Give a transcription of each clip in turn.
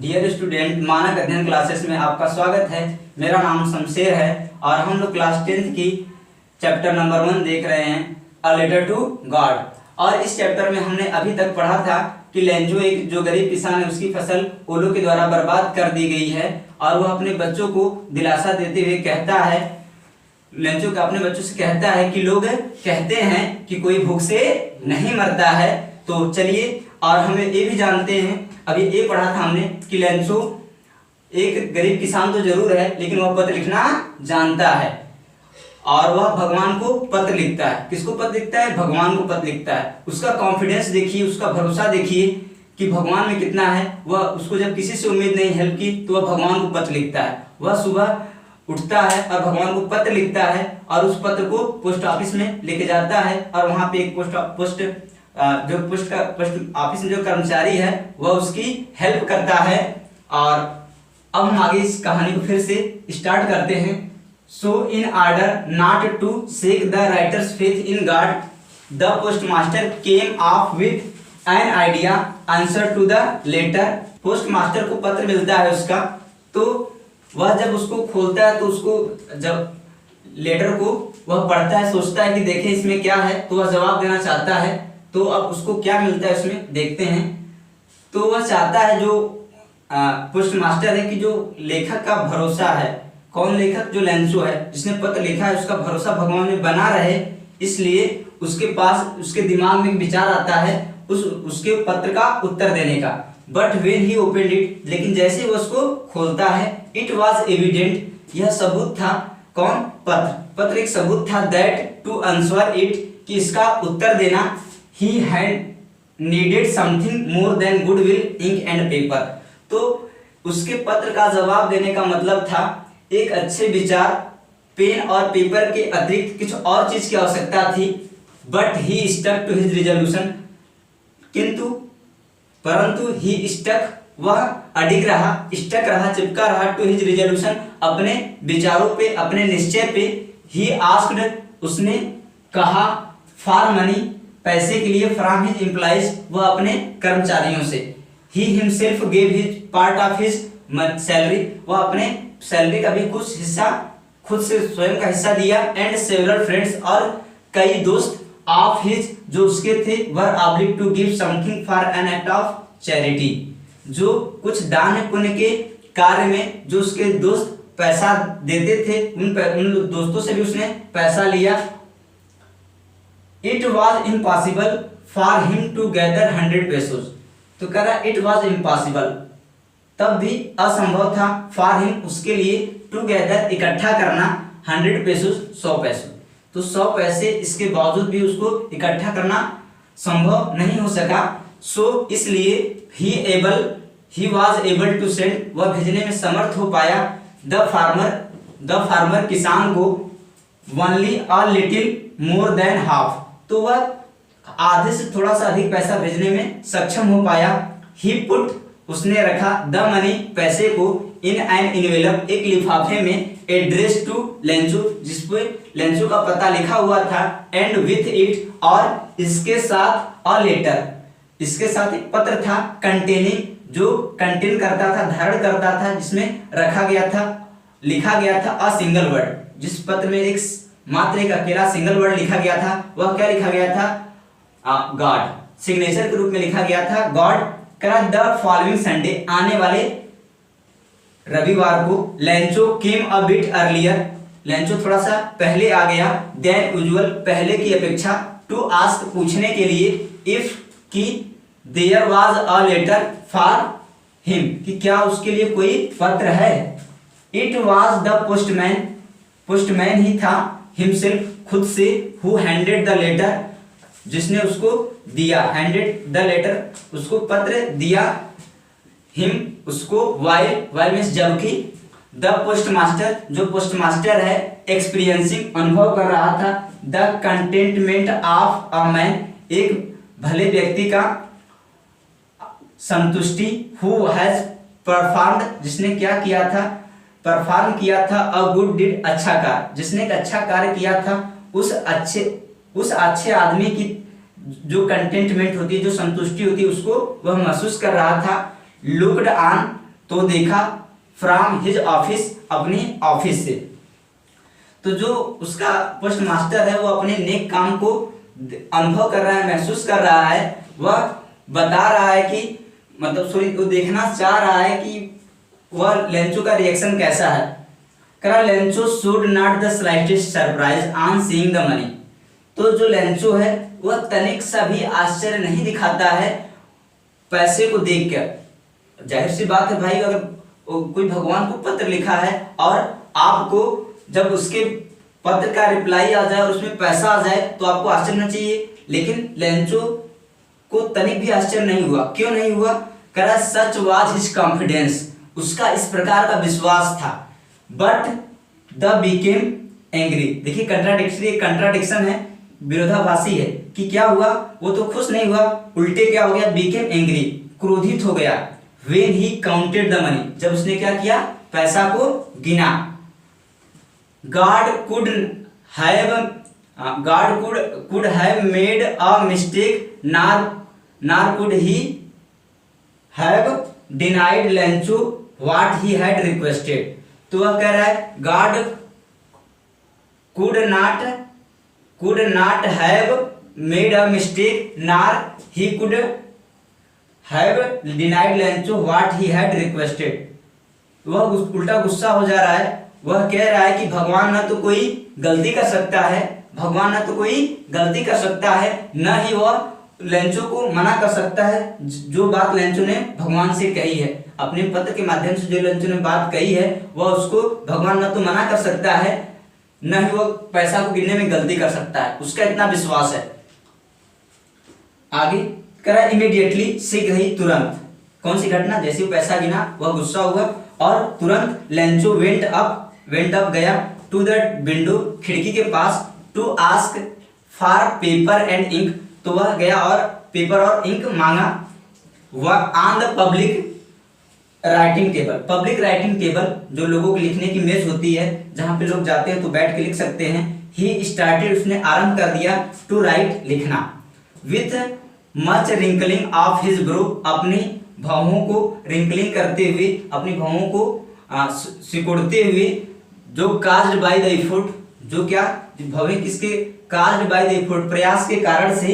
Dear student, मानक अध्ययन classes में आपका स्वागत है। मेरा नाम शमशेर है और हम लोग क्लास 10th की चैप्टर नंबर 1 देख रहे हैं, अ लेटर टू गॉड। और इस चैप्टर में हमने अभी तक पढ़ा था कि लेंजो एक जो गरीब किसान है उसकी फसल ओलो के द्वारा बर्बाद कर दी गई है और वह अपने बच्चों को दिलासा देते हुए कहता है, लेंजो का अपने बच्चों से कहता है कि लोग कहते हैं कि कोई भूख से नहीं मरता है। तो चलिए, और हमें ये भी जानते हैं, अभी ये पढ़ा था हमने कि लेंजो एक गरीब किसान तो जरूर है लेकिन वह पत्र लिखना जानता है और वह भगवान को पत्र लिखता है। किसको पत्र लिखता है? भगवान को पत्र लिखता है। उसका कॉन्फिडेंस देखिए, उसका भरोसा देखिए कि भगवान में कितना है। वह उसको जब किसी से उम्मीद नहीं हेल्प की तो वह भगवान को पत्र लिखता है। वह सुबह उठता है और भगवान को पत्र लिखता है और उस पत्र को पोस्ट ऑफिस में लेके जाता है और वहां पे एक पोस्ट ऑफिस में जो कर्मचारी है वह उसकी हेल्प करता है। और अब हम आगे इस कहानी को फिर से स्टार्ट करते हैं। So in order not to shake the writer's faith in God, the postmaster came off with an idea answer to the letter. Postmaster को पत्र मिलता है उसका, तो वह जब उसको खोलता है तो उसको जब लेटर को वह पढ़ता है, सोचता है कि देखें इसमें क्या है, तो वह जवाब देना चाहता है। तो अब उसको क्या मिलता है उसमें देखते हैं। तो वह चाहता है, जो पोस्टमास्टर है, कि जो लेखक का भरोसा है, कौन लेखक? जो लेंजो है जिसने पत्र लिखा है, उसका भरोसा भगवान में बना रहे, इसलिए उसके पास उसके दिमाग में एक विचार आता है उसके पत्र का उत्तर देने का। But when he opened it, लेकिन जैसे वो उसको खोलता है, इट वॉज एविडेंट, यह सबूत था। कौन? पत्र एक सबूत था। दैट टू आंसर इट, कि इसका उत्तर देना, he had needed something more than goodwill, ink and paper। तो उसके पत्र का जवाब देने का मतलब था एक अच्छे विचार, पेन और पेपर के अतिरिक्त कुछ और चीज की आवश्यकता थी। But he stuck to his resolution, परंतु ही स्टक, वह अडिग रहा, स्टक रहा, चिपका रहा, टू हिज रिजोल्यूशन, अपने विचारों पे, अपने निश्चय पे। ही आस्क्ड, उसने कहा, फॉर मनी, पैसे के लिए, फ्रॉम हिज एम्प्लॉइज, वह अपने कर्मचारियों से। He himself gave his part of his salary, वह अपने सैलरी का भी कुछ हिस्सा खुद से स्वयं का हिस्सा दिया। एंड सेवरल फ्रेंड्स, और कई दोस्त, ऑफ हिज, जो उसके थे, were obliged to give something for an act of charity, जो कुछ दान पुण्य के कार्य में जो उसके दोस्त पैसा देते थे, उन दोस्तों से भी उसने पैसा लिया। It was impossible for him to gather 100 pesos, तो कह रहा इट वॉज इम्पॉसिबल, तब भी असंभव था, फॉर हिम, उसके लिए, टू गैदर, इकट्ठा करना, 100 पेसोस, 100 पैसे। तो 100 पैसे इसके बावजूद भी उसको इकट्ठा करना संभव नहीं हो सका। सो इसलिए he was able to send, वह भेजने में समर्थ हो पाया, द फार्मर, किसान को, only a little more than half, तो वह आधे से थोड़ा सा अधिक पैसा भेजने में सक्षम हो पाया। ही पुट, उसने रखा, द मनी, पैसे को, इन एन एनवेलप, एक लिफाफे में, एड्रेस टू लेंजो, जिसपे लेंजो का पता लिखा हुआ था, एंड विथ इट, और इसके साथ, अ लेटर, इसके साथ एक पत्र था, कंटेनिंग, जो कंटेन करता था, धारण करता था, जिसमें रखा गया था, लिखा गया था, अ सिंगल वर्ड, जिस पत्र में एक मात्र एक अकेला सिंगल वर्ड लिखा गया था, वह क्या लिखा गया था? गॉड, सिग्नेचर के रूप में लिखा गया था, गॉड। करा द फॉलोइंग संडे, आने वाले रविवार को, लेंजो केम अ बिट अर्लियर, लेंजो थोड़ा सा पहले आ गया, देन यूजुअल, पहले की अपेक्षा, टू आस्क, पूछने के लिए, इफ, कि, there was a letter for him, कि क्या उसके लिए कोई पत्र है। इट वाज द पोस्टमैन ही था, हिमसेल्फ, खुद से, हु हैंडेड द लेटर, जिसने उसको दिया, हैंडेड द लेटर, उसको पत्र दिया, हिम, उसको, वाइल मींस जबकि, द पोस्टमास्टर, जो पोस्टमास्टर है, एक्सपीरियंसिंग, अनुभव कर रहा था, the containment of a man, एक भले व्यक्ति का संतुष्टि, हु हैज परफॉर्म्ड, जिसने क्या किया था? परफॉर्म किया था, अ गुड डीड, अच्छा कार्य, जिसने एक अच्छा कार्य किया था, उस अच्छे आदमी की जो कंटेंटमेंट होती है, जो संतुष्टि होती है, उसको वह महसूस कर रहा था। लुक्ड ऑन, तो देखा फ्रॉम हिज ऑफिस, अपने ऑफिस से। तो जो उसका पोस्ट मास्टर है वो अपने नेक काम को अनुभव कर रहा है, महसूस कर रहा है, वह बता रहा है कि मतलब सॉरी वो देखना चाह रहा है कि वह लेंचो का रिएक्शन कैसा है। करा Lencho should not the slightest surprise on seeing the money. तो जो लेंचो है वह तनिक सा भी आश्चर्य नहीं दिखाता है पैसे को देखकर। जाहिर सी बात है भाई, अगर कोई भगवान को पत्र लिखा है और आपको जब उसके पत्र का रिप्लाई आ जाए और उसमें पैसा आ जाए तो आपको आश्चर्य होना चाहिए, लेकिन लेंचो को तनिक भी आश्चर्य नहीं हुआ। क्यों नहीं हुआ? करा सच वाज हिज कॉन्फिडेंस, उसका इस प्रकार का विश्वास था। But the became angry. देखिए कंट्राडिक्शन है, विरोधाभासी है कि क्या हुआ, वो तो खुश नहीं हुआ, उल्टे क्या हो गया, बिकेम एंग्री, क्रोधित हो गया। When he counted the money, जब उसने क्या किया, पैसा को गिना। God could have made a mistake, nor could he have denied Lencho what he had requested। तो वह कह रहा है God could not have made a mistake, nor he could have denied Lencho what he had requested। वह उल्टा गुस्सा हो जा रहा है। वह कह रहा है कि भगवान न तो कोई गलती कर सकता है, न ही वह लेंचो को मना कर सकता है। जो बात लेंचो ने भगवान से कही है, अपने पत्र के माध्यम से जो लेंचो ने बात कही है, वह उसको भगवान न तो मना कर सकता है, न ही वह पैसा को गिनने में गलती कर सकता है। उसका इतना विश्वास है। आगे करा इमीडिएटली, शीघ्र ही, तुरंत। कौन सी घटना? जैसे वो पैसा गिना वह गुस्सा हुआ और तुरंत लेंचो वेंट अप गया टू द विंडो, खिड़की के पास, to ask for paper and ink. तो वह गया और पेपर और इंक मांगा। वह on the public writing table, जो लोगों के लिखने की मेज होती है, जहां पे लोग जाते हैं तो बैठ के लिख सकते हैं। ही स्टार्टेड, उसने आरंभ कर दिया, टू राइट, लिखना। With much wrinkling of his bro, अपनी भौहों को रिंकलिंग करते हुए, अपनी भौहों को सिकुड़ते हुए। जो काज्ड बाय द एफर्ट, जो क्या भवें किसके, काज्ड बाय द एफर्ट, प्रयास के कारण से।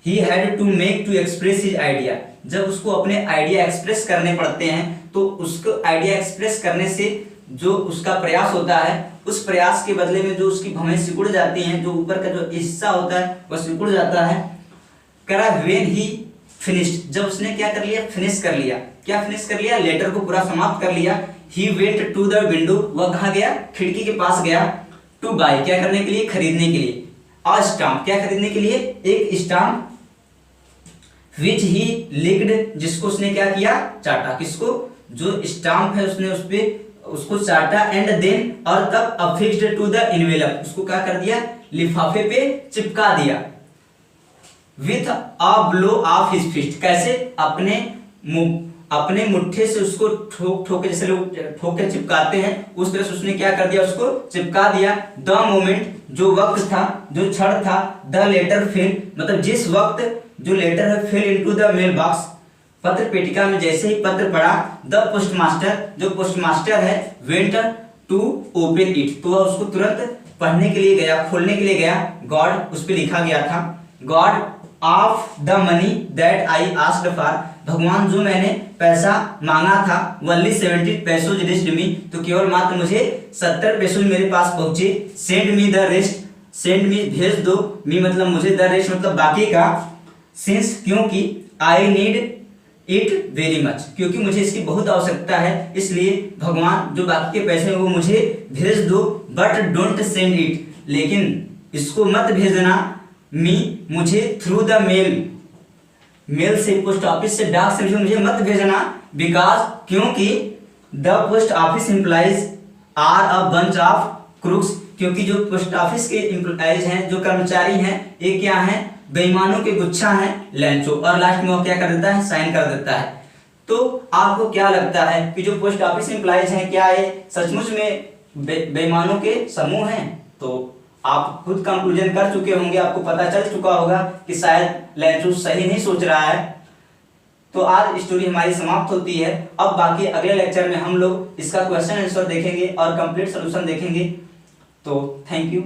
He had to make to express his idea, जब उसको अपने आइडिया एक्सप्रेस करने पड़ते हैं तो उसको आइडिया एक्सप्रेस करने से जो उसका प्रयास होता है, उस प्रयास के बदले में जो उसकी भवें सिकुड़ जाती हैं, जो ऊपर का जो हिस्सा होता है वह सिकुड़ जाता है। करा व्हेन ही फिनिश्ड, जब उसने क्या कर लिया, फिनिश कर लिया। क्या फिनिश कर लिया? लेटर को पूरा समाप्त कर लिया। He went to the window, वह कहाँ गया, खिड़की के पास गया। टू बाय, क्या करने के लिए, खरीदने के लिए। अ स्टाम्प, क्या खरीदने के लिए, एक स्टाम्प। विच ही लिक्ड, जिसको उसने क्या किया, चाटा। किसको? जो स्टाम्प है उसने उस पे उसको चाटा। एंड देन, और तब अफिक्स्ड टू द एनवेलप, उसको क्या कर दिया, लिफाफे पे चिपका दिया। With a blow of his fist, कैसे, अपने मुट्ठे से उसको ठोक के, जैसे लोग ठोक के चिपकाते हैं, उस तरह से उसने क्या कर दिया, उसको चिपका दिया। द मोमेंट, जो वक्त था, जो क्षण था। द लेटर फेल, मतलब जिस वक्त जो लेटर है, fell into the mail box, पत्र पेटिका में जैसे ही पत्र पड़ा। द पोस्टमास्टर, जो पोस्टमास्टर है, वेंट टू ओपन इट, तो वह उसको तुरंत पढ़ने के लिए गया, खोलने के लिए गया। गॉड, उस पर लिखा गया था, God of the money that I asked for, भगवान जो मैंने पैसा मांगा था, ओनली 70 पैसों रिच्ड मी, तो केवल मात्र मुझे 70 पैसों मेरे पास पहुंचे। Send me the rest, send me, भेज दो, मी मतलब मुझे, द रेस्ट मतलब बाकी का। सिंस, क्योंकि, I need it very much, क्योंकि मुझे इसकी बहुत आवश्यकता है, इसलिए भगवान जो बाकी के पैसे हैं वो मुझे भेज दो। बट डोंट सेंड इट, लेकिन इसको मत भेजना, मुझे थ्रू द मेल से, पोस्ट ऑफिस से, डाक से मुझे मत भेजना। बिकॉज, क्योंकि the post office employees are a bunch of crooks, क्योंकि जो पोस्ट ऑफिस के एम्प्लॉइज हैं, जो कर्मचारी हैं, ये क्या हैं, बेईमानों के गुच्छा हैं, लेंचो। और लास्ट में वो क्या कर देता है, साइन कर देता है। तो आपको क्या लगता है कि जो पोस्ट ऑफिस एम्प्लॉइज हैं, क्या ये सचमुच में बेईमानों के समूह हैं? तो आप खुद कंक्लूजन कर चुके होंगे, आपको पता चल चुका होगा कि शायद लेंचो सही नहीं सोच रहा है। तो आज स्टोरी हमारी समाप्त होती है। अब बाकी अगले लेक्चर में हम लोग इसका क्वेश्चन आंसर देखेंगे और कंप्लीट सोल्यूशन देखेंगे। तो थैंक यू।